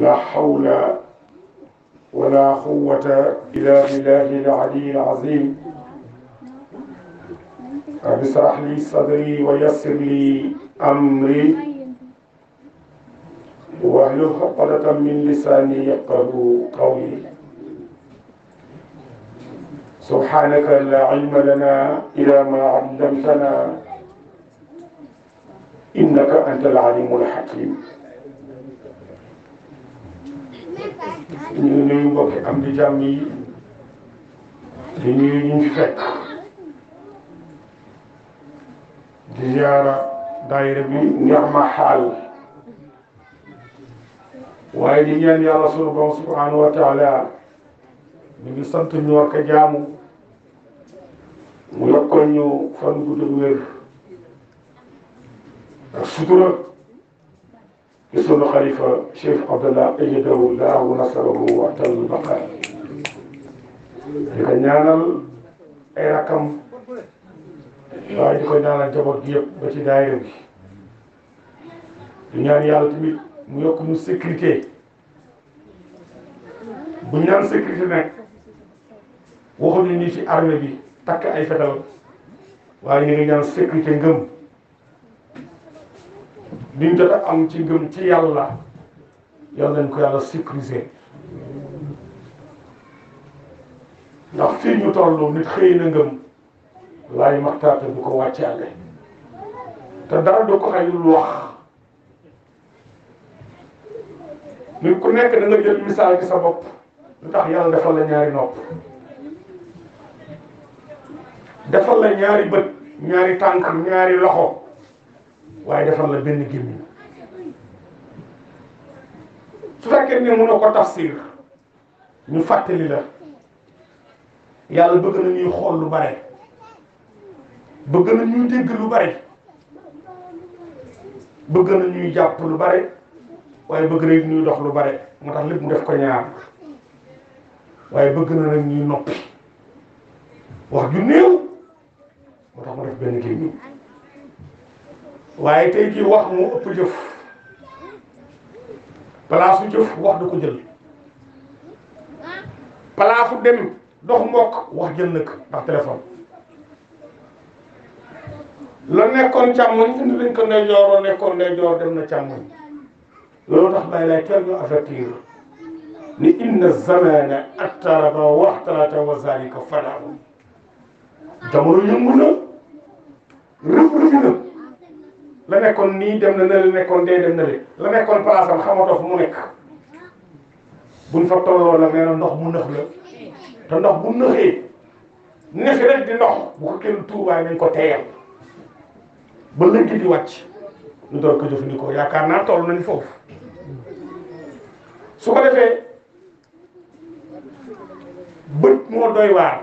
لا حول ولا قوة إلا بالله العلي العظيم رب اشرح لي صدري ويسر لي أمري واحلل عقدة من لساني يفقهوا قولي سبحانك لا علم لنا إلا ما علمتنا إنك أنت العليم الحكيم ñu ngi nuyu mbokki am di jàmm yi di nuyu ñu fi fekk di ziara daayira bi neex ma xaal waaye di ñaan yàlla sunu borom subhanahu wa taala ñu ngi sant ñu war ko jaamu mu yokkal ñu fan gudd ak wér ak sutura ci sunu xalifa Cheikh Abdallah ayyadahu Allahu wa nasarahu wa tal baqa di ko ñaanal ay rakam waaye di ko ñaanal njaboot gi yëpp ba ci daayira bi di ñaan yàlla tamit mu yokk ñu sécurité bu ñaan sécurité nag waxuñu ni ci armée bi takk ay fetal waaye ñu ngi ñaan sécurité ngëm liñ jot a am ci ngëm ci yàlla yàlla nañ ko yàlla sécuriser ndax fii ñu toll nit xëy na ngëm laay maxtaate du ko wàccaale te dara du ko xayul wax nit ku nekk da nga jël misaal ci sa bopp lu tax yàlla defal la ñaari nopp defal la ñaari bët ñaari tànk ñaari loxo waaye defal la benn gémmiñ su fekkee ne mën na ko tafsir ñu fàttali la yàlla bëgg na ñuy xool lu bare bëgg na ñuy dégg lu bare bëgg na ñuy jàpp lu bare waaye bëgg na ñuy dox lu bare moo tax lépp mu def ko ñaar waaye bëgg na nag ñuy noppi wax ju néew moo tax mu def benn gémmiñ waaye tey jii wax mu ëpp jëf palaasu jëf wax du ko jël palaasu dem dox mbokk wax jël nag ndax téléphone la nekkoon càmmoñ indi lañ ko ndeyjoor la nekkoon ndeyjoor dem na càmmoñ loolu tax bay lay teel ñu avertir ni inna zamana attaraba waxtarata wa zalika fadaun jamono yëngu na rëb na la nekkoon nii dem na la nekkoon dee dem na le la nekkoon place am xamatoo fu mu nekk buñ fa tolloo la nee na ndox mu nëx la te ndox bu nëxee nefi rek di ndox bu ko kenn tuubaay nañ ko teeyal ba léegi di wàcc ñu door ko jëfandikoo yaakaar naa toll nañ foofu su ko defee bët moo doy waar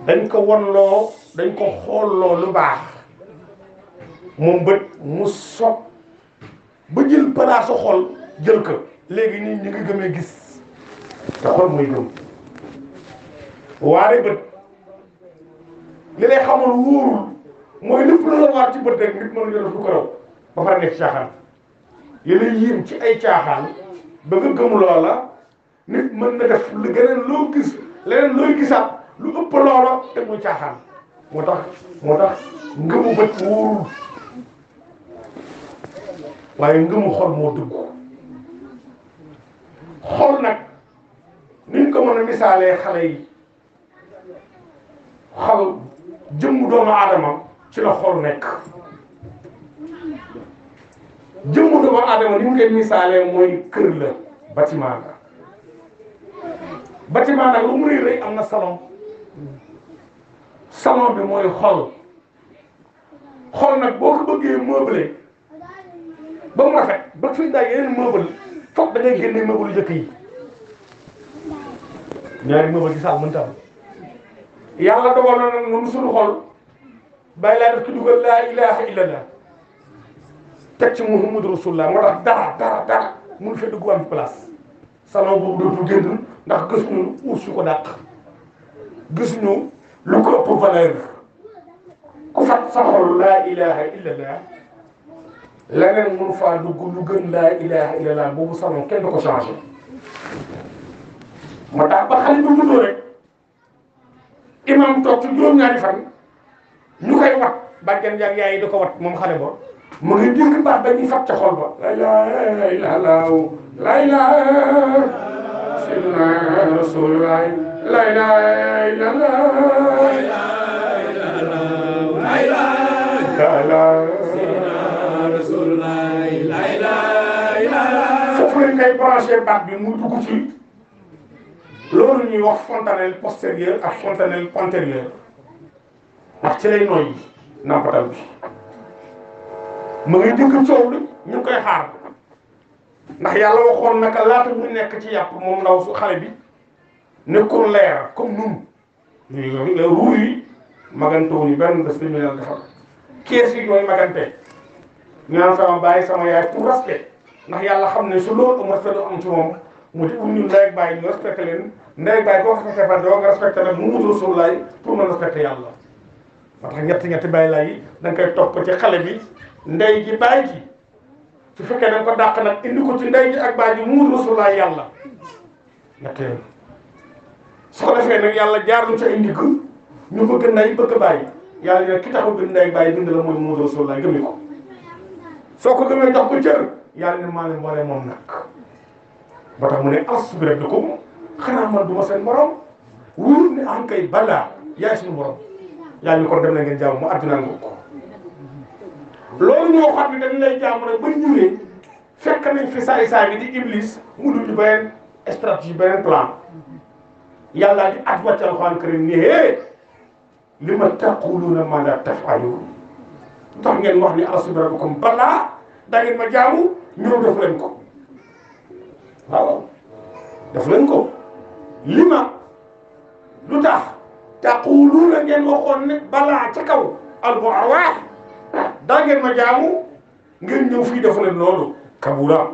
dañ ko wonloo dañ ko xoolloo lu baax moom bët mu soog ba jël palaasu xol jël ko léegi nii ñu ngi gëmee gis te xol muy gëm waare bët li lay xamal wóorul mooy lépp lu la waar ci bët rek nit mënu def lu ko raw ba pare nekk caaxaan yi lay yéem ci ay caaxaan ba nga gëm loola nit mën na def lu geneen loo gis leneen looy gisaat lu ëpp loola te muy caaxaan moo tax ngëmu bët wóorul waaye ngëmu xol moo dugg xol nag niñ ko mën a misaalee xale yi xol jëmmu doomu aadama ci la xol nekk jëmmu doomu aadama ni mu koy misaalee mooy kër la bâtiment la bâtiment nag lu mu rëy rëy am na salon bi mooy xol nag boo ko bëggee meublé ba mu rafet ba fi daay yeneen meuble foog da ngay génne meuble jëkk yi ñaari meuble ci saal mënta am yàlla dogal na nag noonu suñu xol bàyyi laa def ci dugal laa ilaha illallah teg ci muhammadu rasulullah moo tax dara mun fee dugg am place salon boobu dootul génn ndax gisuñu uus yu ko dàq gisuñu lu ko ëpp valeur ku fat sa xol laa ilaha illallah leneen mënu faa dugg lu gën laa ilaha illallah boobu salon kenn du ko changé moo tax ba xale bu juddoo rek imam toog ci juróom-ñaari fan ñu koy wat bàjjan yaag yaay yi da ko wat moom xale ba mu ngi dégg baat ba ñuy fab ca xol ba la ilaha illallah la ilaha sayyidina rasulullah la ilaha illallah la ilaha foofu lañ koy branché baat bi mu dugg ci loolu ñuy wax fontanelle postérieure ak fontanelle antérieure ndax ci lay noyyi nampatal bi mu ngi dégg coow li ñu ngi koy xaar ndax yàlla waxoon naka laata mu nekk ci yàpp moom ndaw su xale bi nekkul leer comme nun le ruu yi magantoo ni benn bés dañu leen defal kees yi ñooy magante ñu naan sama baay sama yaay pour respect ndax yàlla xam ne su loolu am respect du am ci moom mu di ñun ndey ak baay ñu respecté leen ndey ak baay boo respecté ba doo nga respecté nag mu wutul suuf laay pour nga respecté yàlla moo tax ñetti bàyyi laay yi da nga koy topp ci xale bi ndey ji baay ji su fekkee da nga ko dàq nag indi ko ci ndey ji ak baay ji mu wutul suuf laay yàlla ñetteel su ko defee nag yàlla jaar lu ca indi ko ñu bëgg ndey bëgg bàyyi yàlla ne ki taxaw gën ndey bàyyi bind la mooy mu wutul suuf laay gëmi ko soo ko gëmee jox ko cër yàlla ne maa leen boole moom nag ba tax mu ne alastu bi rabbikum xanaa man du ma seen borom wóor ne am kay balaa yaay suñu borom yàlla ni kon dem na ngeen jaamu mu àddina nga ko loolu ñoo xam ne dañ lay jaamu rek ba ñëwee fekk nañ fi saay-saay bi di iblis mu dul beneen stratégie beneen plan yàlla di at wàcc alxuraan karim ni hee li ma taquluuna maa laa taf'aluun tax ngeen wax ni alastu bi rabbikum balaa da ngeen ma jaamu ñëw def leen ko waaw def leen ko li ma lu tax taquluuna ngeen waxoon ne balaa ca kaw al arwaax daa ngeen ma jaamu ngeen ñëw fii def leen loolu kabura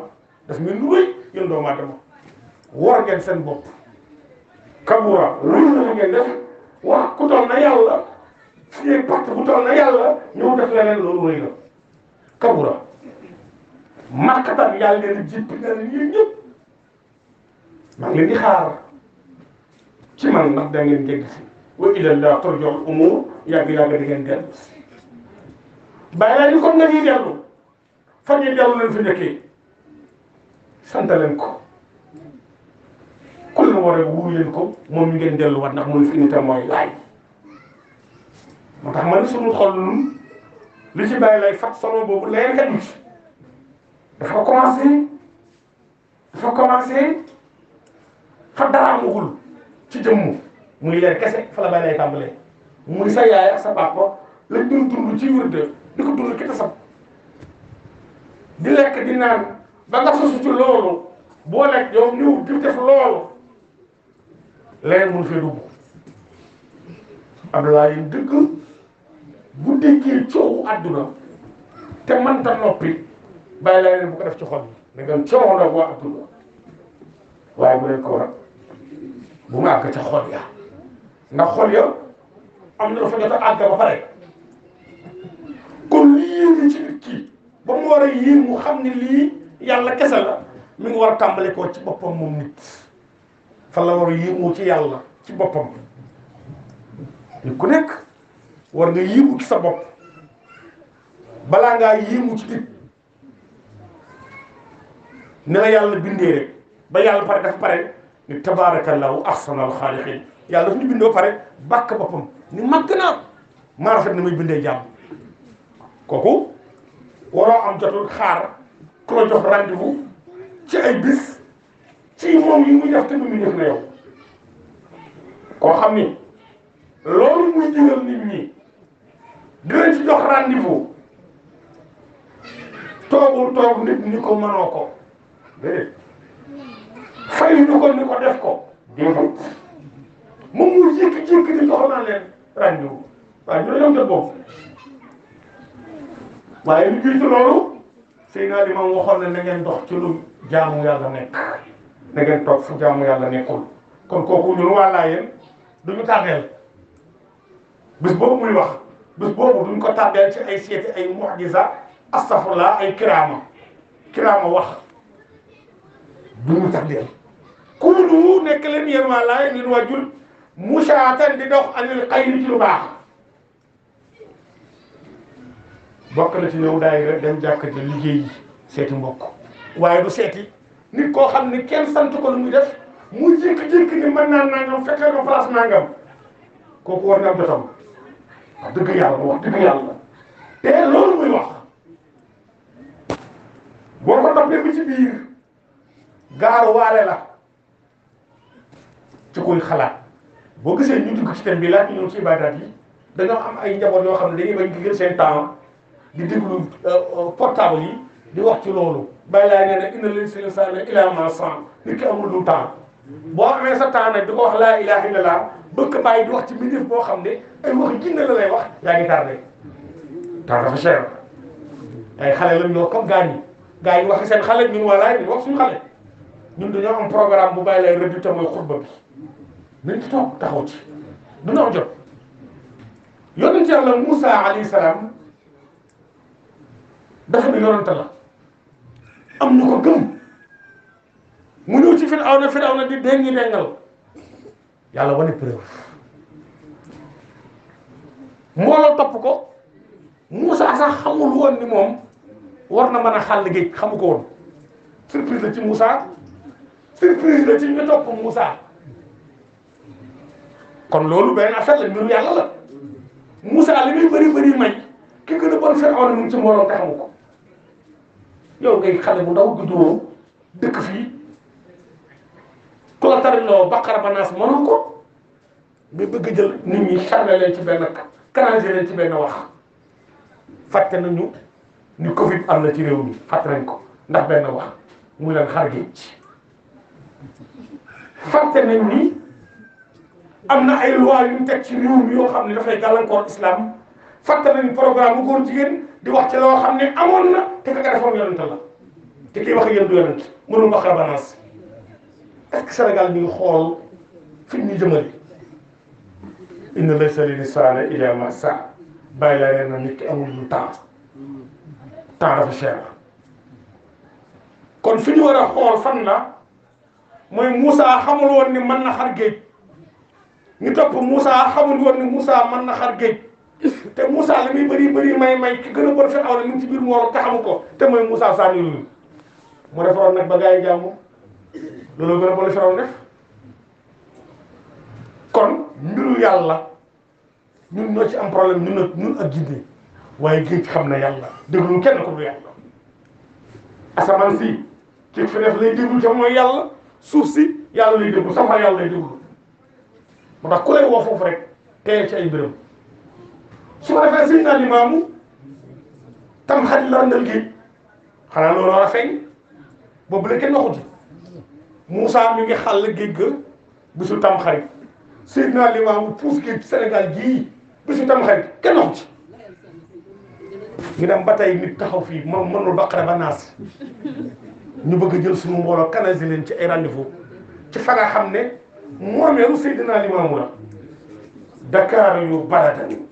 daf ngeen lu rëy yéen doomu aadama war ngeen seen bopp kabura loolu la ngeen def wax ku toll na yàlla fii pacte bu toll na yàlla ñëw def leneen loolu rëy la kabura makkatan yàlla leen jippi na leen yéen ñëpp maa ngi leen di xaar ci man ndax da ngeen jégg si wa ilallah turja'ul umur yàgg-yàgg di ngeen dellu bàyyi laa ni comme na ñuy dellu fa ñuy dellu leen fi njëkkee sant leen ko ku leen war a wuyu leen ko moom ñu ngeen delluwaat ndax mooy fi nitam mooy laay moo tax man suñu xol nun li ci bàyyi lay fat solo boobu leen ka duci dafa commencé fa dara amagul ci jëmm muy leer kese fa la bàyyi lay tàmbalee muy sa yaay ak sa papa lañ doon dund ci wërde di ko dund ki tasab di lekk di naan ba nga sosu ci loolu boo lekk yow ñëw di def loolu leneen mun fee dugg Abdoulaye dëgg bu déggee coowu àdduna te mënta noppi bàyyi laa leen bu ko def ci xol yi da ngeen coow nag waa àdduna waaye bu leen ko war bu mu àgg ca xol ya ndax xol ya am na dafa jot a àgg ba pare kon li yéene ci nit ki ba mu war a yéen mu xam ne lii yàlla kese la mi ngi war a tàmbale ko ci boppam moom nit fa la war a yéemoo ci yàlla ci boppam nit ku nekk war nga yéemu ci sa bopp balaa ngaa yéemu ci nit ne la yàlla bindee rek ba yàlla pare dafa pare ni tabaarakallahu ahsanal xaaliqiin yàlla dafa ñu bindoo pare bàkk boppam ni màgg naa maa rafet na muy bindee jàmm kooku waroo am jotul xaar ku la jox rendez-vous ci ay bis ci moom yi muy def te muy def na yow koo xam ni loolu muy digal nit ñi dinañ ci jox rendez-vous toog nit ñi ko mënoo ko déedéet fay ñu ko ni ko def ko déedéet moom mu jékki-jékki ni jox naa leen rendez-vous waaye ñu ne yow jot boobu waaye lu jiitu loolu Seydina Limaamu waxoon na ngeen dox ci lu jaamu yàlla nekk na ngeen toog fu jaamu yàlla nekkul kon kooku ñun waa Laayeen duñu tardeel bis boobu muy wax bis boobu duñ ko tardeel ci ay seeti ay mu'jiza astafurlah ay kiraama wax bu ñu tax leen kuunu nekk leen yéen waa laay ngeen wàjjul musaatan di dox anil xayri ci lu baax bokk na ci ñëw daayira dem jàkk ci liggéey yi seeti mbokk waaye du seeti nit koo xam ne kenn sant ko lu muy def mu jékki-jékki ni mën naa nangam fekkee ko place nangam kooku war na am jotam wax dëgg yàlla wax dëgg yàlla te loolu muy wax boo ko doxee bi ci biir gaaru waale la ci koy xalaat boo gisee ñu dugg ci thème bi laaj ñu ñëw ci ibaadaat yi dañoo am ay njaboot yoo xam ne dañuy bañ di jël seen temps di déglu portable yi di wax ci loolu bàyyi laa nee na inna l-insaana illaa maa sa'a nit ki amul lu temps boo amee sa temps nag di ko wax laa ilaaha illallaah bëgg bàyyi di wax ci mbindeef boo xam ne ay wax jinne la lay wax yaa ngi tardé temps dafa cher ay xale lañ ñoo comme gaañ yi wax seen xale ñun walaay ñu wax suñu xale ñun dañoo am programme bu bàyyi lay réduité mooy xutba bi nañ ci toog taxaw ci du ñu am jot yonent Yàlla Moussa alayhi salaam dafa ne yonent la am ñu ko gëm mu ñëw ci Firawna di dengi dengal yàlla wane preuve mbooloo topp ko Moussa sax xamul woon ni moom war na mën a xàll géej xamu ko woon surprise la ci Moussa surprise la ci ñu topp Moussa kon loolu benn affaire la mbiru yàlla la Moussa li muy bëri may ki gën a bon Firawna mu ngi ci mbooloo te xamu ko yow ngay xale bu ndaw juddoo dëkk fii ku la tariloo Baqara ba Naas mënoo ko nga bëgg a jël nit ñi chargé leen ci benn canaliser leen ci benn wax fàtte nañu ni Covid am na ci réew mi fàtte nañ ko ndax benn wax muy leen xar géej fàtte nañ ni am na ay loi yu ñu teg ci réew mi yoo xam ne dafay gàllankoor islam fàtte nañ programme bu góor jigéen di wax ci loo xam ne amoon na te ka defoon yonent la te kii wax ak yéen du yonent mënul Baqara ba Naas est-ce que Sénégal ñu ngi xool fi ñu jëmale inna laysa lil-insaani illaa maa sa'a bàyyi laa leen na nit ki amul lu temps dafa cher kon fi ñu war a xool fan la mooy Moussa xamul woon ni mën na xar géej ñu topp Moussa xamul woon ni Moussa mën na xar géej te Moussa li muy bëri may ki gën a bon Firawna mi ngi ci biir morom te xamu ko te mooy Moussa Sani lu mu defaroon nag ba gars yi jàmm loolu gën a bon Firawna def kon mbiru yàlla ñun ñoo ci am problème ñun ak jinne waaye géej xam na yàlla déglu kenn ko du yàlla asamaan si ci fi def lay déglu ca mooy yàlla suuf si yàlla lay déglu sama yàlla lay déglu moo tax ku lay woo foofu rek tey ci ay mbiram su ma defee sëñ naa limaamu tam xarit la randal géej xanaa loolu war a feeñ boobu la kenn waxuti Moussa mi ngi xàll géej ga bisu tam xarit Seydina Limaamu puus géej Sénégal gii bisu tam xarit kenn waxu ci ñu dem ba tey nit taxaw fii moom mënul Baqara ba Naas ñu bëgg a jël suñu mbooloo canaliser leen ci ay rendez-vous ci fa nga xam ne moomeelu Seydina Limaamu la Dakar yu baradan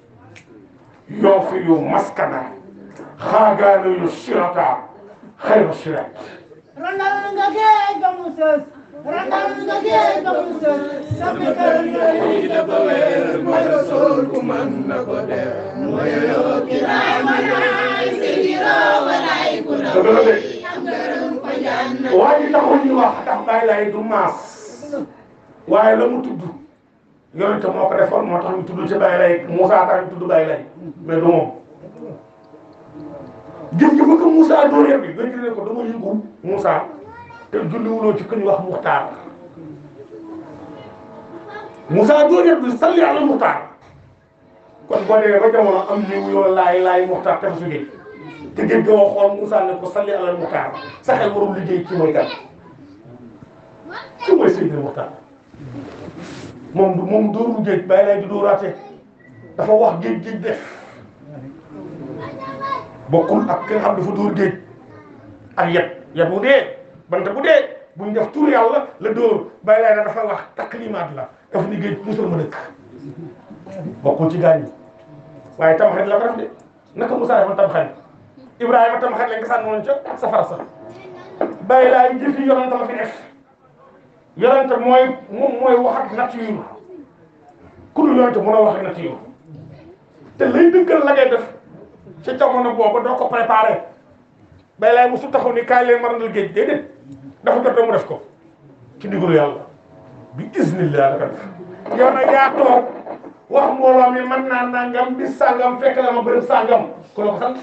Yoff yu maskana xaagaano yu sirata xayru sirat randal nga géej ba mu sës randal nga géej ba mu sës sama kër yi dafa wér mooy Rasul ku mën na ko def mooy yoo kiraay walaay sidiro walaay ku na am ngërëm ko janna waaye taxul ñu wax tax bàyyi lay du maas waaye la mu tudd yonente moo ko defoon moo tax ñu tudd ci bàyyi lay Moussa tax ñu tudd bàyyi lay mais du moom jëf ji bëgg Moussa dóor yëpp bi dañ ne ko dama yëngu Moussa te julliwuloo ci ku ñu wax Muxtaar Moussa dóor yëpp bi salli ala Muxtaar kon boo demee ba jamono am niw yoo laay Muxtaar te fa su géej te géej ga waxoon Moussa ne ko salli ala Muxtaar sa xel warul liggéey ci mooy kan ci mooy Seydina Muxtaar moom dóorul géej bàyyi lay di dóoraate dafa wax géej def bokkul ak ki nga xam dafa dóor géej ak yet bu dee bant bu dee buñ def tur yàlla la dóor bàyyi lay na dafa wax taklimaat la dafa ni géej musal ma dëkk bokkul ci gaañ yi waaye tamxarit la ko def de naka Moussa defoon tamxarit Ibrahima tam xet lañ ko sànni woon ca ak safara sa bàyyi laay jëfi yonent la fi def yonent moom mooy wax ak nature ku dul yonent mën a wax ak nature te lay dëggal la ngay def ci jamono boobu doo ko préparé bàyyi laay musu taxaw ni kaay leen marandal géej déedéet dafa jot mu def ko ci ndigalu yàlla bi iznillah dafa def yow nag yaa toog wax mbooloo mi mën naa nangam bis sàngam fekk la ma bërëb sàngam ku la ko sant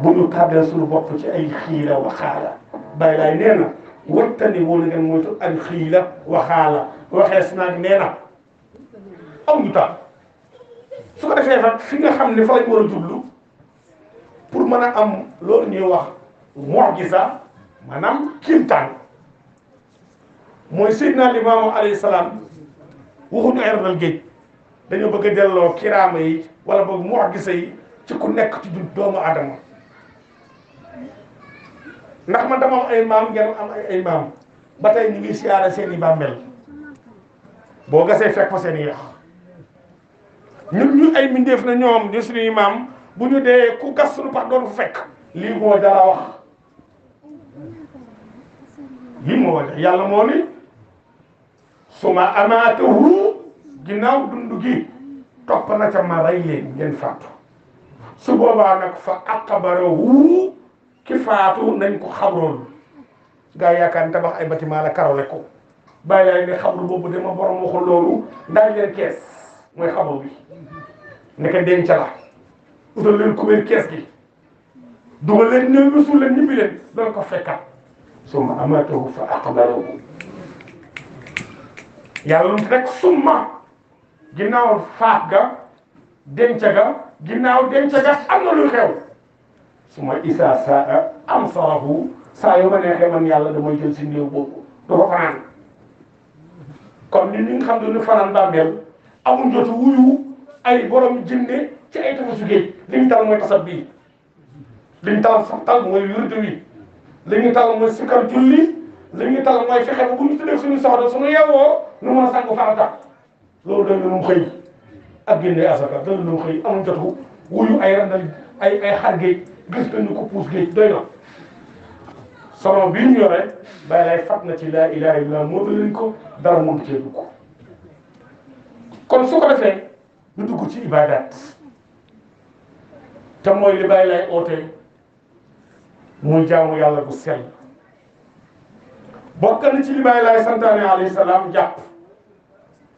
bu ñu tardé suñu bopp ci ay xiila waxaala bàyyi laay nee na wattani woo na ngeen moytu ay xiila waxaala waxees naag nee na aw ñu taal su ko defee nag fi nga xam ne fa lañ war a jublu pour mën a am loolu ñuy wax mu'jiza maanaam kiimtaan mooy Seydina Limaamu alayhi salaam waxuñu ay randal géej dañoo bëgg a delloo kiraama yi wala boog mu'jiza yi ci ku nekk ci doomu aadama ndax man dama am ay maam ngeen am ay maam ba tey ñu ngi siyaare seen i bàmmeel boo gasee fekk fa seen i yax ñun ñu ay mbindeef na ñoom ñu suñuy maam bu ñu dee ku gas suñu pax doon fa fekk lii moo dara wax lii moo wax yàlla moo ni suma amaatahu ginnaaw dund gi topp na ca ma rey leen ngeen faatu su boobaa nag fa aqbarahu ki faatu nañ ko xabroon gaa yaakaar ni tabax ay bâtiment la karole ko bàyyi laay ne xabru boobu dama borom waxul loolu ndax leen kees mooy xabru bi nekk denc la utal leen kubéer kees gi dugal leen ñëw ba suul leen ñibbi leen doon ko fekkat summa amaatahu fa aqbarahu yàlla lu rek summa ginnaaw faat ga denc ga ginnaaw denc ga am na luy xew suma isa saa am sarahu saa yoo ma neexee man yàlla damay jël si néew boobu du ko fanaan kon ñun ñi nga xam ne ñu fanaan bàmmeel amuñ jotu wuyu ay borom jinne ci ay tafasu géej li ñu tal mooy tasab bii li ñu tal mooy wirdu wi li ñu tal mooy sikkar julli li ñu tal mooy fexe ba bu ñu tuddee suñu soxla suñu yewwoo nu mën a sangu farata loolu dañ lu mu xëy ak génne asaka dañ lu mu xëy amuñ jotu wuyu ay randal ay xar géej gis nañu ko puus géej doy na solo bii ñu yore bàyyi lay fat na ci laa ilaha illallah moo leen ko dara mënut cee dugg kon su ko defee ñu dugg ci ibadat te mooy li bàyyi lay oote muy jaamu yàlla bu sell bokk na ci li bàyyi lay santaane alayhi salaam jàpp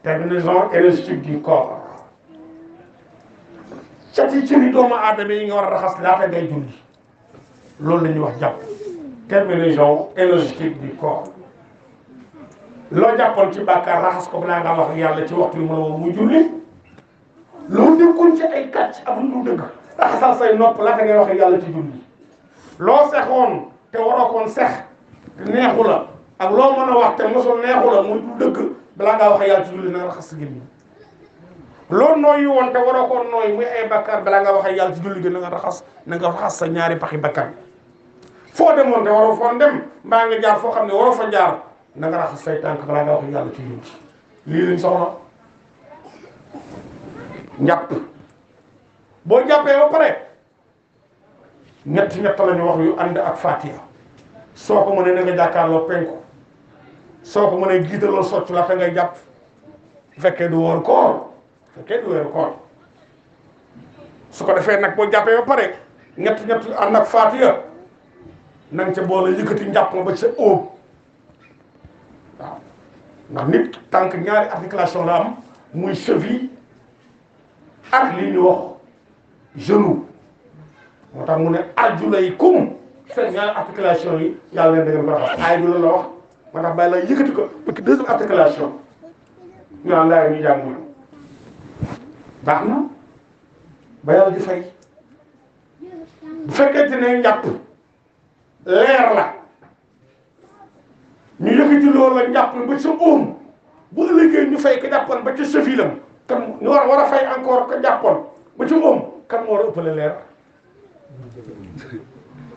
terminaison énergétique du corps cati cëri doomu aadama yi nga war a raxas laata ngay julli loolu la ñuy wax jàpp terminaison énergétique du corps loo jàppoon ci bàkkaar raxas ko balaa nga wax ak yàlla ci waxtu yu mën a woo muy julli loo déggoon ci ay kàcc ak lu dëgg raxasal say nopp laata ngay wax ak yàlla ci julli loo sexoon te waroo koon sex te neexu la ak loo mën a wax te mosul neexu la muy du dëgg balaa ngaa wax ak yàlla ci julli na nga raxas sa gémmiñ loolu nooyi woon te waroo koon nooy muy ay bakkaar balaa nga wax ak yàlla ci julli gi na nga raxas sa ñaari paxi bakkaar foo demoon te waroo foon dem mbaa nga jaar foo xam ne waroo fa jaar na nga raxas say tànk balaa nga wax ak yàlla ci julli lii lañ soxla njàpp boo jàppee ba pare ñett la ñu wax yu ànd ak Fatiha soo ko mënee na nga jàkkaarloo penku soo ko mënee jiitaloo soccu la te ngay jàpp bu fekkee du wóor koor su ko defee nag boo jàppee ba pare ñett ànd ak Fatiha na nga ca boole yëkkati njàpp ma ba ca óom waaw ndax nit tànk ñaari articulation la am muy cheville ak li ñu wax genou moo tax mu ne arjulaykum seen ñaari articulation yi yàlla leen da ngeen ko raxas aay bi loolu la wax moo tax bàyyi la yëkkati ko parce que deuxième articulation ñu naan laay ñu jàng baax na ba yàlla di fay bu fekkente ne njàpp leer la ñu yëkkati loolu la njàpp ba sa óom bu ëllëgee ñu fay ko jàppoon ba ca chevilam kan ñu war a fay encore ko jàppoon ba ca óom kan moo war a ëppale leer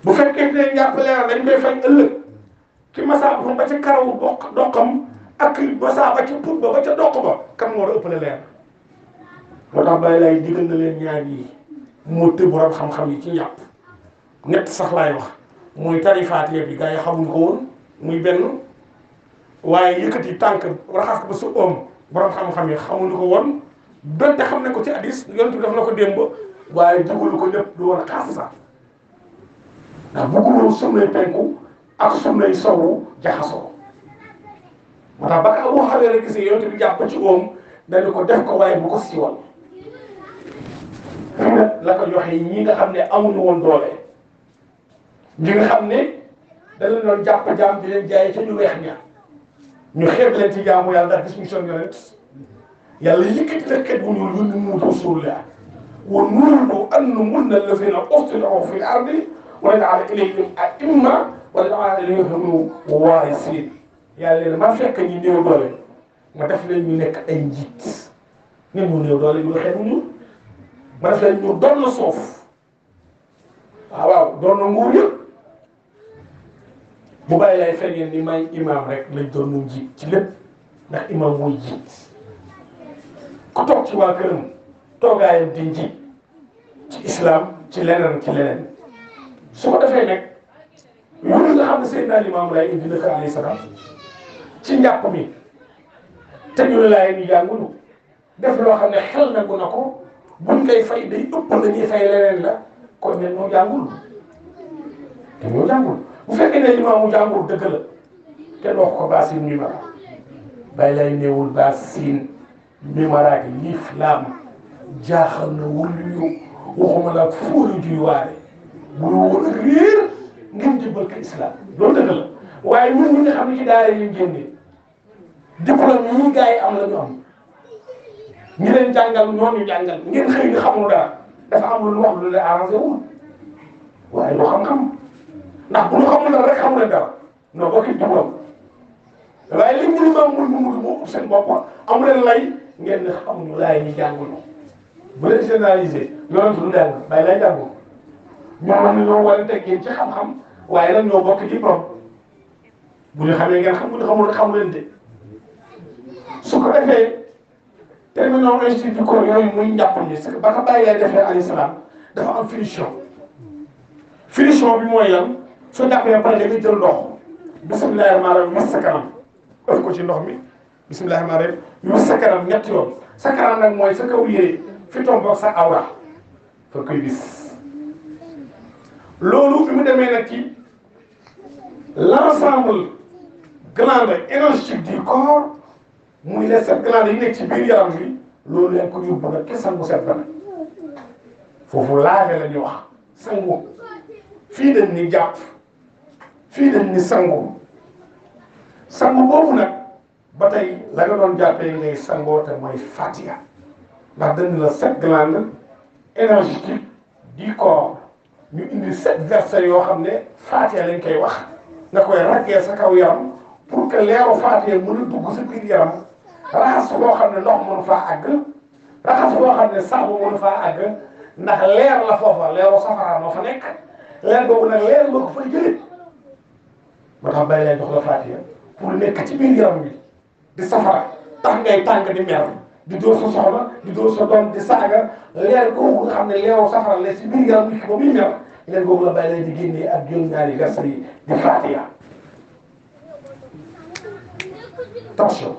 bu fekkee ne njàpp leer dañ koy fay ëllëg ki masaa ba ca karawu doqam ak masaa ba ca put ba ca doq ba kan moo war a ëppale leer moo tax bàyyi lay digal na leen ñaar yi moo tëb borom xam-xam yi ci njàpp ñett sax laay wax mooy tarifaatiya bi gars yi xamuñ ko woon muy benn waaye yëkkati tànk raxas ko ba su oom borom xam-xam yi xamuñu ko woon donte xam ne ko ci hadis yonent bi def na ko démb waaye dugalu ko lépp du woon xaas sax ndax bëgguloo sunnay penku ak sunnay sowu jaxasoo moo tax ba ka Abu Hurayra gisee yonent bi jàpp ci oom dañu ko def ko waaye bu ko siiwal xëy na la ko joxe ñi nga xam ne amuñu woon doole ñi nga xam ne dañu doon jàpp jaam di leen jaay ca ñu weex ña ñu xeeb leen ci jaamu yàlla ndax gis ñu seen yonent yàlla yëkkati la kat bu ñuul yónni mu rasulullah wa nuriidu an numunna allazina ustudi'u fil ardi wa naj'ala ilayhim a'imma wa naj'ala ilayhim waarisiin yàlla leen ma fekk ñi néew doole ma def leen ñu nekk ay njiit ñun ñu néew doole ñu xeebu ñu ma def leen ñu doon na suuf waaw doon na nguur yëpp bu bàyyi lay feeñee ni may imam rek lañ doon mu njiit ci lépp ndax imam mooy jiit ku toog ci waa këram toogaayam di njiit ci islam ci leneen su ko defee nag loolu nga xam ne Seydina Limaamu Laay indi na ko alayhi salaam ci njàpp mi te ñu ne laay ñu jàngulu def loo xam ne xel nangu na ko buñ koy fay day ëpp la ñuy fay leneen la kon ñun ñoo jàngul te ñoo jàngul bu fekkee ne limaamu jàngul dëgg la kenn wax ko baasin mimara bàyyi lay néewul baasin mimara gi liif laam jaaxal na wulu yu waxuma la fuuru juy waare bu ñu woon a réer ngeen jëbbal ko islam loolu dëgg la waaye ñun ñi nga xam ne ci daara yi génne diplôme yi gars yi am la ñu am ñi leen jàngal ñooñu jàngal ngeen xëy na xamul dara dafa am lu wax lu leen arrangé wul waaye lu xam-xam ndax bu ñu xamul dara rek xamu leen dara non bokki diplôme waaye li mu ma mun moo ëpp seen bopp amu leen lay ngeen ne xamuñu laay ñi jànguñu bu leen généralisé yonent du jàng bàyyi lay jàngu ñoo ñoo war a teg yéen ci xam-xam waaye nag ñoo bokk diplôme bu ñu xamee ngeen xam bu ñu xamul xamu leen de su ko defee terminal institut ko yooyu muy njàpp ni parce que ba ko bàyyi lay defee alayhi salaam dafa am finition bi mooy lan su jàppee pare da ngay jël ndox bismillahi rahmaani rahim wis sa kanam ëf ko ci ndox mi bismillahi rahmaani rahim wis sa kanam ñetti yoon sa kanam nag mooy sa kaw yére fi tomboog sa awra fa koy bis loolu bi mu demee nag ci l'ensemble glande énergétique du corps muy les sept glandes yi nekk ci biir yaram bi loolu leen ko yóbbu nag ke sangu set ba nag foofu laave la ñuy wax sangu fii dañ ni jàpp fii dañ ni sangu boobu nag ba tey la nga doon jàppee ngay sangoo te mooy fatiha ndax dañ la sept glandes énergétiques du corps ñu indi sept versets yoo xam ne fatiha lañ koy wax nga koy raggee sa kaw yaram pour que leeru fatiha mën a dugg sa biir yaram raxas boo xam ne ndox mënu faa àgg raxas boo xam ne saabu mënu faa àgg ndax leer la foofa leeru safara moo fa nekk leer boobu nag leer nga ko fay jëlee moo tax bàyyi lay jox la fatiha pour nekk ci biir yaram bi di safara tax ngay tàng di mer di dóor sa soxla di dóor sa doom di saaga leer googu nga xam ne leeru safara la ci biir yaram bi ba muy mer leer googu la bàyyi lay di génnee ak juróom ñaari versets yi di fatiha attention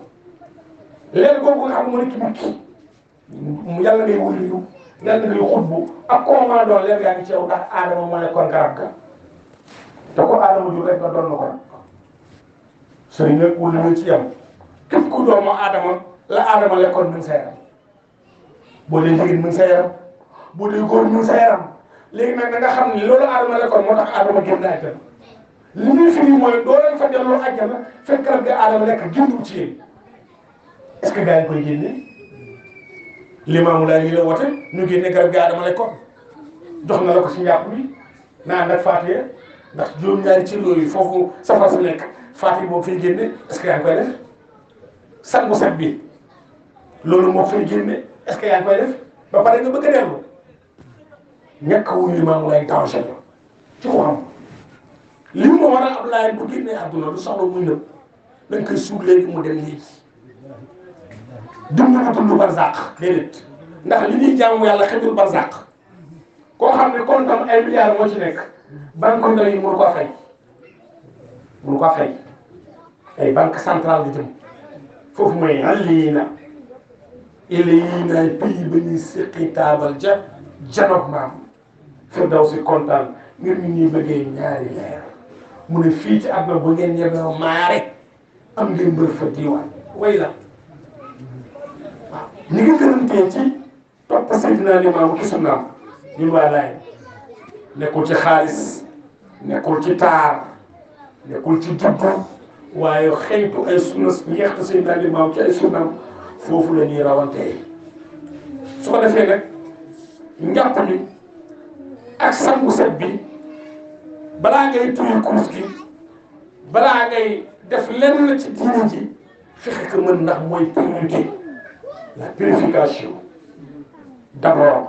leer googu nga xam ne moo nekk ci nit ki yàlla ngay wëliyu yàlla ngay xutbu ak koo mën a doon leer yaa ngi ci yow ndax aadama moo nekkoon garab ga te ko aadama jur rek nga doon na ko nag sëriñ nag wëliyu ci yam képp ku doomu aadama la aadama lekkoon mi ngi sa yaram boo dee jigéen mi ngi sa yaram boo dee góor mi ngi sa yaram léegi nag da nga xam ne loolu aadama lekkoon moo tax aadama génn àjjana li muy firi mooy doo leen fa delloo àjjana fekk garab gi aadama lekk génnul ci yéen est-ce que gars yi koy génne Limaamu Laay yi la woote ñu génne garab gi aadama lekkoon jox na la ko si njàpp bi naan nag Faatiha ndax juróom-ñaari ci yooyu foofu safara su nekk Faatiha boobu fay génne est-ce que yaa ngi koy def sangu set bi loolu moo fay génne est-ce que yaa ngi koy def ba pare nga bëgg a dellu ñàkk a wuyu Limaamu Laay danger la ci ko xam li mu war a am laay bu génnee àdduna du soxla muy nëb dañ koy suul léegi mu dem léegi dund na dund barzaq déedéet ndax li ñuy jaamu yàlla xëjul barzaq koo xam ne kontam ay milliards moo ci nekk banque ndaw yi mënu ko fay mënu ko fay ay banque centrale di jëm foofu mooy alliina illiina pays ba ñuy séqi taabal ja janoog maam firdaw si kontaan ngir ñu ñuy bëggee ñaari leer mu ne fii ci àdduna bu ngeen ñeboo maare am ngeen mbër fa diwaan way la waaw ñi ngi gërëmtee ci topp Seydina Limaamu ki sunnaam ñun waa Laay nekkul ci xaalis nekkul ci taar nekkul ci juddu waaye xëytu ay sunna yeextu Seydina Limaamu ci ay sunnaam foofu la ñuy rawantee su ko defee nag njàpp li ak sangu set bi balaa ngay tuyu kurus gi balaa ngay def lenn la ci diine ji fexe ko mën ndax mooy priorité la purification d'abord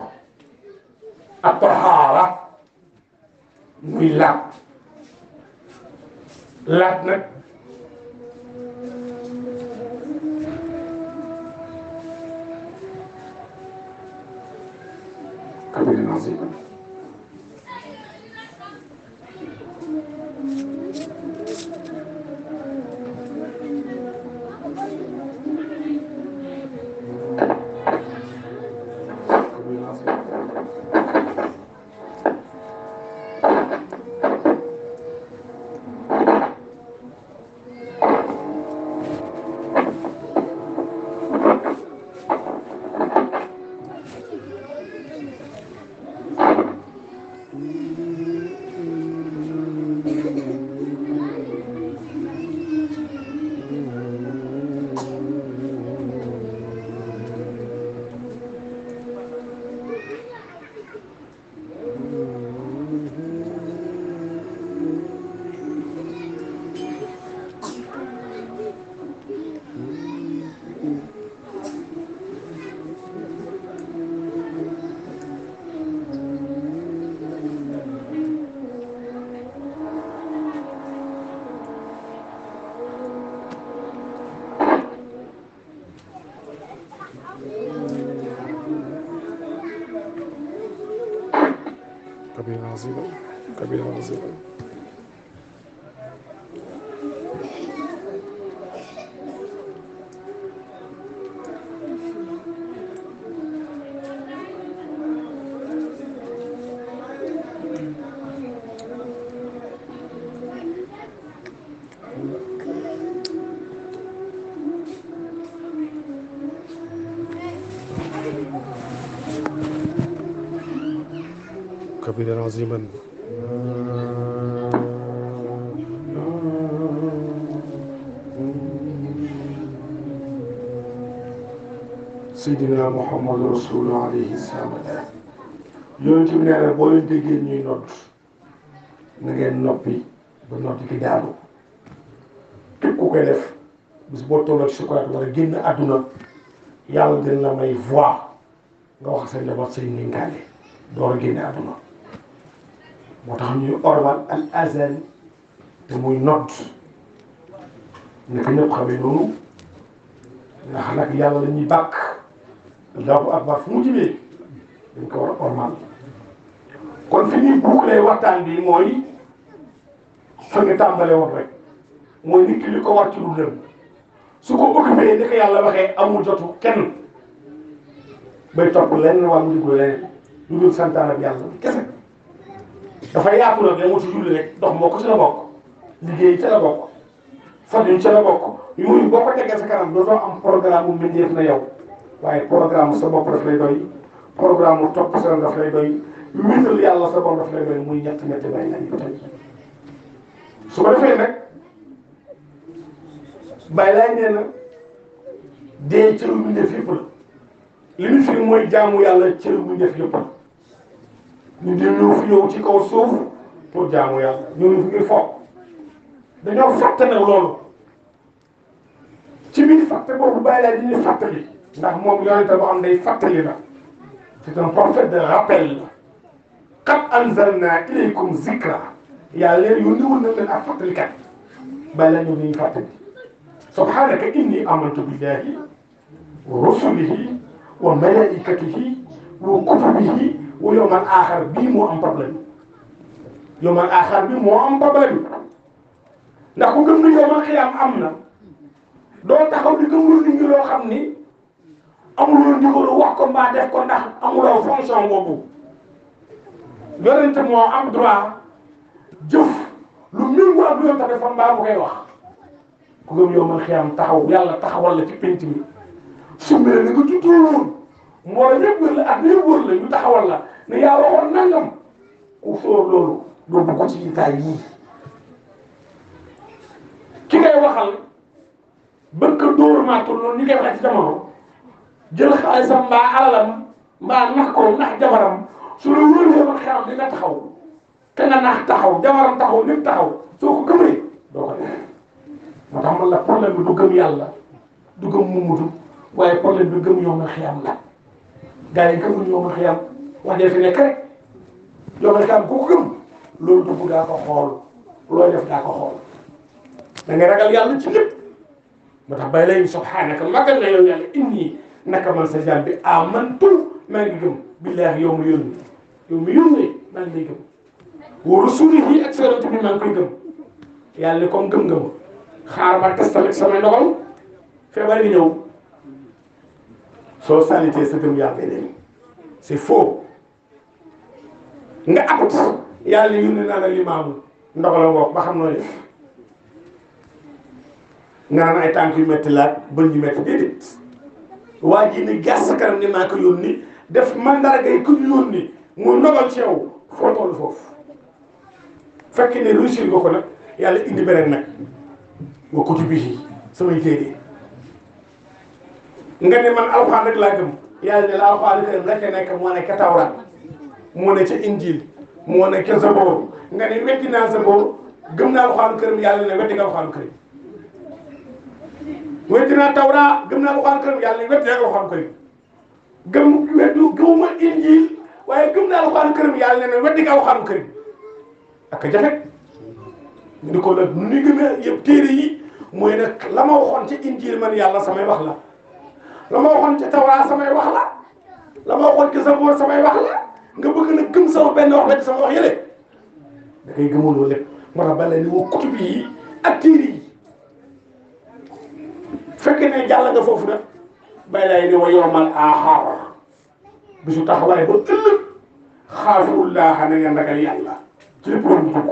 ak tahaara muy laab laab nag kabir nazim كبيرة عظيمة كبيرة عظيمة كبيرا عظيما سيدنا محمد رسول الله عليه السلام yonent bi nee na boo leen déggee ñuy nodd na ngeen noppi ba nodd ki daanu képp ku koy def bis boo tolloo ci sukuraat wala génn àdduna yàlla dina la may voix nga wax sa njaboot say ndénkaane door a génne àdduna moo tax ñuy ormal al azan te muy nodd naka ñëpp xamee noonu ndax nag yàlla la ñuy bàkk allahu akbar fu mu jibee dañ ko war a ormal kon fi ñuy boucler waxtaan bi mooy fa nga tàmbale woon rek mooy nit ki li ko war ci lu lëm su ko occupé ni ko yàlla waxee amul jotu kenn bay topp lenn wala mu dugg leneen lu dul santaan ak yàlla kese dafa yaatu nag la mu ci julli rek dox moo ko ci la bokk liggéey ca la bokk faju ca la bokk yooyu boo ko tegee sa kanam dootoo am programme mu mbindeef na yow waaye programme sa bopp daf lay doy programme mu topp sa daf lay doy wéetal yàlla sa bopp daf lay doy muy ñett bay lañ ko tey su ko defee nag bay laay nee na dee cëru mbindeef yëpp la li ñu fi mooy jaamu yàlla cëru mbindeef yëpp la ñu di ñëw fi ñëw ci kaw suuf pour jaamu yàlla ñëw fi ngir foog dañoo fàtte nag loolu ci biir fàtte boobu bàyyi laa di ñu fàttali ndax moom yonente boo xam day fàttali la c'est un prophète de rappel qad anzalna ilaykum zikra yàlla leen yónni woon na leen ak fàttalikat bàyyi laa ñëw ni ñu fàttali subhanaka inni amantu billahi wa rusulihi wa malaikatihi wa kutubihi wa yawmal aaxar bii moo am problème yawmal aaxar bii moo am problème ndax ku gëm ni yawmal xiyaam am na doo taxaw di gëmul nit ñi loo xam ni amuloo ndigalu wax ko mbaa def ko ndax amuloo fonction boobu yonente moo am droit jëf lu méngoo ak lu yonente defoon mbaa mu koy wax ku gëm yawmal xiyaam taxaw yàlla taxawal la ci penc mi summi la ni nga juddoo woon mbooloo ñëpp wër la ak ñëpp wër la ñu taxawal la ne yaa waxoon nangam ku sóor loolu doo dugg ci itaay yii ki ngay waxal bëgg ko dóor maatul noonu ñu koy waxee ci jamono jël xaalisam mbaa alalam mbaa nax ko nax jabaram su la wóor yawmal xiyaam di nga taxaw te nga nax taxaw jabaram taxaw nit taxaw soo ko gëmee doo ko def moo tax man la problème bi du gëm yàlla du gëm mumutu waaye problème bi gëm yawmal xiyaam la gars yi gëmul yawmal xiyaam wax dee fi nekk rek yawmal xiyaam ku ko gëm loolu dugg daa ko xool looy def daa ko xool da ngay ragal yàlla ci lépp moo tax bay lay subhaanaka magal na yow yàlla inni naka man sa jaam bi amantu maa ngi gëm billaahi yow mi yónnee maa ngi lay gëm wa rasuulihi ak yonent bi maa ngi koy gëm yàlla ni comme gëm-gëm xaar ma testal ak samay ndogal feebar yi ñëw soo salité sa gëm yàlla beneen c'est faux nga abat yàlla yónnee naa la limaamu ndogal ngoog ba xam noo def nga naan ay tànk yu métti laat bëñ yu métti déedéet waa ji ni gas sa kanam ni maa ko yónni def mandarga yi ku ñu yónni mu ndogal ci yow foo toll foofu fekk ne réussir nga ko nag yàlla indi beneen nag wa kutubihi samay téere nga ne man alxuraan rek laa gëm yàlla ne la alxuraan rek nekk moo nekk Tawraat moo ne ca Injil moo ne ca Zaboor nga ne weddi naa Zaboor gëm naa alxuraan këram yàlla ne weddi nga alxuraan këram weddi naa Tawraat gëm naa alxuraan këram yàlla ne weddi nga alxuraan këram gëmuma Injil waaye gëm naa alxuraan këram yàlla ne weddi nga alxuraan këram ak a jafe ni ko nag nu ñu gëmee yëpp téere yi mooy nag la ma waxoon ci Injil man yàlla samay wax la ma waxoon ci Tawraat samay wax la ma waxoon ci Zaboor samay wax la nga bëgg nag gëm sama benn wax la ci sama wax yële da ngay gëmuloo lépp moo tax ba ni wa kutub yi ak téere yi fekkee ne jàll nga foofu nag bay lay ni wa yawmal aaxar bisu taxawaay ba ëllëg xaafullaaha na ngeen ragal yàlla ci lépp loolu dugg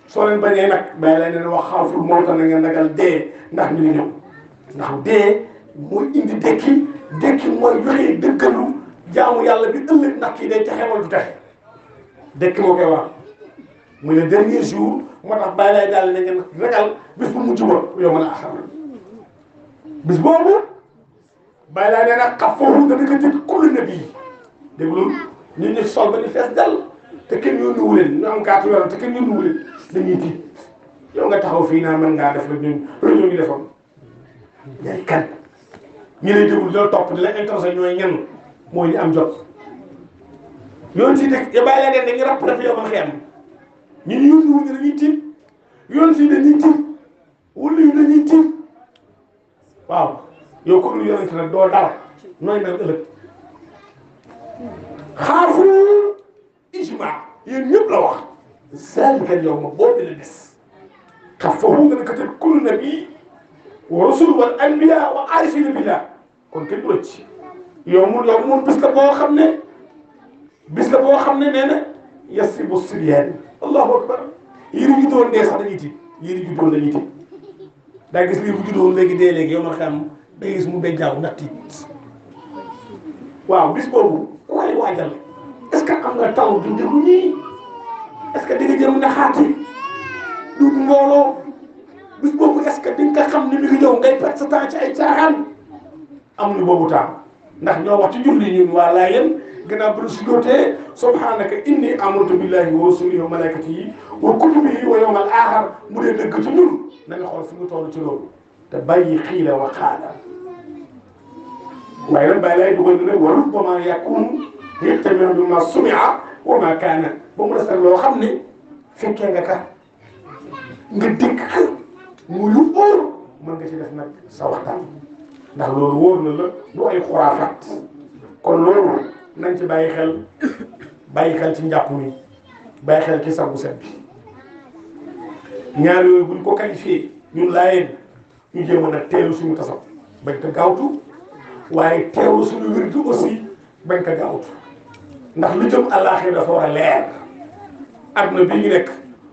soo leen bañee nag bay lay ne wax xaaful mawta na ngeen ragal dee ndax ñu ngi ñëw ndax dee mooy indi dekki mooy joxe dëggalu jaamu yàlla bi ëllëg ndax kii day texe wala du texe dekki moo koy wax muy le dernier jour moo tax bàyyi lay daal ne ngeen ragal bis bu mujj ba yow mën a axar bis boobu bàyyi lay nee nag xaf foofu dana ko jëkk kulli na bii dégg loolu ñun ñu sol ba ñu fees dal te kenn yónniwu leen ñu am kaatu yoon te kenn yónniwu leen dañuy tiit yow nga taxaw fii naa mën ngaa def la ñun loolu ñu defoon yaay kan ñi lay déglu dina topp di la intéressé ñooy ñenn mooy ñu am jot yoon si dëkk ya bàyyi leen dañuy rapp def yow man xeem ñun yónniwu ñu dañuy tiit yoon si dañuy tiit wala yu dañuy tiit waaw yow ko dul yonente nag doo dara nooy mel ëllëg xaafu ijma yéen ñëpp la wax zalika yow ma boobu la des xaf foofu nga ne ko teg kullu nabi wa rasul wal anbiya wa arifina billah kon kenn du rëcc yow mun bis la boo xam ne nee na yasibu sibyaani allahu akbar yéen ñu doon dee sax dañuy tiit yéen ñu doon dañuy tiit daa gis lii bu juddoon léegi dee léegi yow ma xam da gis mu bejjaaw nga tiit waaw bis boobu ku koy waajal est-ce que am nga taw du déglu ñii est-ce que di nga jëm naxaati du mbooloo bis boobu est-ce que di nga xam ni mi ngi ñëw ngay perte sa temps ci ay caaxaan amuñu boobu temps ndax ñoo wax ci julli ñun waa laa yéen gannaaw bu ñu si dootee subhanaka inni amantu billahi wa rasulihi wa malaikatihi wa kutubihi wa yawmal aaxar mu dee dëgg ci ñun na nga xool fi mu toll ci loolu te bàyyi xiila wa xaala waaye nag bàyyi laay dugal ne wa rubbama yakunu yahtamilu bima sumia wa ma kaana ba mu des loo xam ne fekkee nga ka nga dégg mu lu óor mën nga ci def nag sa waxtaan ndax loolu wóor na la du ay xuraafaat kon loolu nañ ci bàyyi xel ci njàpp mi bàyyi xel ci sangu set bi ñaar yooyu buñ ko qualifié ñun laayeen ñu jéemoon a teelu suñu tasam bañ ko gaawtu waaye teewlu suñu wirdu aussi bañ ko gaawtu ndax lu jëm àllaaxira dafa war a leer àdduna bi ñu nekk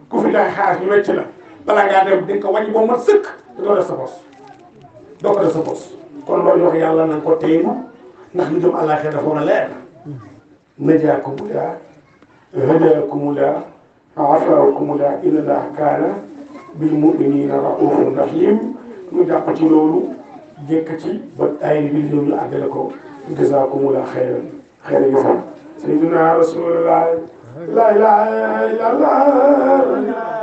ku fi tax xaar ñu wecc la balaa ngaa dem di nga ko wàññi ba mat sëkk te doo def sa bos doo ko def sa bos kon loolu wax yàlla na nga ko teelu ndax lu jëm àllaaxira dafa war a leer najaakumullah hadakumullah afaakumullah inna allaha kaana bil mu'minina raufun rahim ñu jàpp ci loolu jëkk ci ba ay bi ñëw ñu àggale ko jazakumullah xayran jazaa sayyidina rasulullah la ilaha illallah